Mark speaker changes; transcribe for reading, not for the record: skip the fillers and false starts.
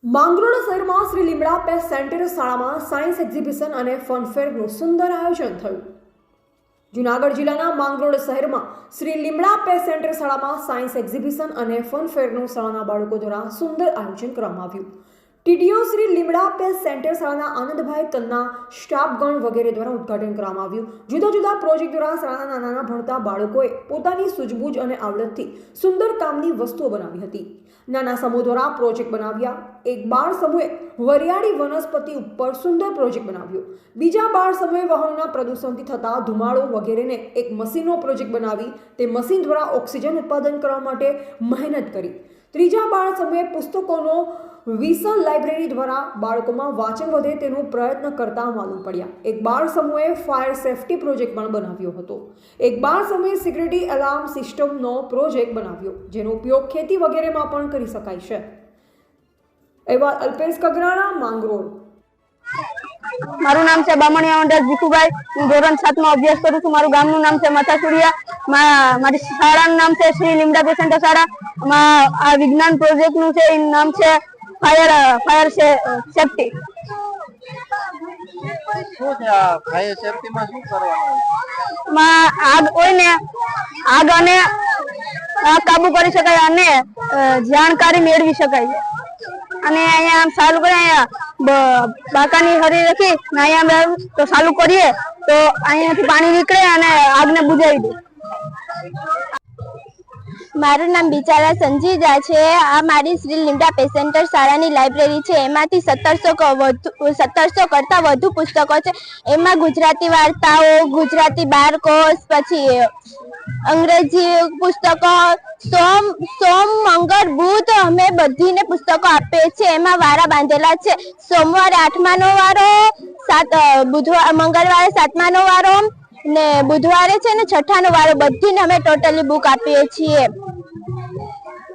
Speaker 1: માંગરોળ શહેરમાં શ્રી લીમડા paste centre શાળામાં સાયન્સ એક્ઝિબિશન અને ફનફેરનું સુંદર આયોજન થયું। જૂનાગઢ જિલ્લાના માંગરોળ શહેરમાં શ્રી લીમડા પેસ્ટ સેન્ટર શાળામાં સાયન્સ એક્ઝિબિશન અને ફનફેરનું શાળાના બાળકો દ્વારા સુંદર આયોજન કરવામાં આવ્યું। ટીડીઓ શ્રી લીમડા પેસ્ટ સેન્ટર શાળાના આનંદભાઈ તન્ના, સ્ટાફગણ વગેરે દ્વારા ઉદ્ઘાટન કરવામાં આવ્યું। જુદા જુદા પ્રોજેક્ટ દ્વારા શાળાના નાના ભણતા બાળકોએ પોતાની સૂઝબૂઝ અને આવડતથી સુંદર કામની વસ્તુઓ બનાવી હતી। નાના સમૂહ દ્વારા પ્રોજેક્ટ બનાવ્યા। એક બાળ સમૂહે વરિયાળી વનસ્પતિ ઉપર સુંદર પ્રોજેક્ટ બનાવ્યો। બીજા બાળ સમૂહે વાહનોના પ્રદૂષણથી થતા ધુમાડો વગેરેને એક મશીનનો પ્રોજેક્ટ બનાવી તે મશીન દ્વારા ઓક્સિજન ઉત્પાદન કરવા માટે મહેનત કરી। ત્રીજા બાળ સમૂહે પુસ્તકોનો વિશાળ લાઇબ્રેરી દ્વારા બાળકોમાં વાંચન વધે તેનો પ્રયત્ન કરતા માલુમ પડ્યા। એક બાળ સમૂહે ફાયર સેફટી પ્રોજેક્ટ પણ બનાવ્યો હતો। એક બાળ સમૂહે સિક્યુરિટી એલાર્મ સિસ્ટમનો પ્રોજેક્ટ બનાવ્યો જેનો ઉપયોગ ખેતી વગેરેમાં પણ કરી શકાય છે। એવા અલ્પેશ કગરાણા, માંગરોળ।
Speaker 2: મારું નામ છે બામણિયા વનરાજ ભીખુભાઈ। હું ધોરણ 7 માં અભ્યાસ કરું છું। મારું ગામનું નામ છે મથાસુરિયા। મારી શાળાનું નામ છે શ્રી લીમડા પેસ્ટ સેન્ટર શાળા। આ વિજ્ઞાન પ્રોજેક્ટ નું છે એનું નામ છે ફાયર સેફટી।
Speaker 3: શું છે આ ફાયર સેફટી માં શું કરવાનું?
Speaker 2: આગ હોય ને આગ અને કાબુ કરી શકાય અને જાણકારી મેળવી શકાય। અને અહીંયા આમ ચાલુ કરે, અહીંયા બાકાની હરી રાખી અહીંયા તો ચાલુ કરીએ તો અહીંયાથી પાણી નીકળે અને આગને બુઝાવી દે।
Speaker 4: મારું નામ બિચારા સંજીજા છે। આ મારી શ્રી લીમડા પેસ્ટ સેન્ટર શાળાની લાઇબ્રેરી છે। એમાંથી 1700 કરતા વધુ પુસ્તકો છે। એમાં ગુજરાતી વાર્તાઓ, ગુજરાતી બારકોસ, પછી અંગ્રેજી પુસ્તકો, સોમ મંગળ બુધ અમે બધીને પુસ્તકો આપીએ છીએ। એમાં વારા બાંધેલા છે। સોમવારે 8માનો વારો, મંગળવારે 7માનો વારો ને બુધવારે છે ને 6ઠાનો વારો, બધીને અમે ટોટલી બુક આપીએ છીએ।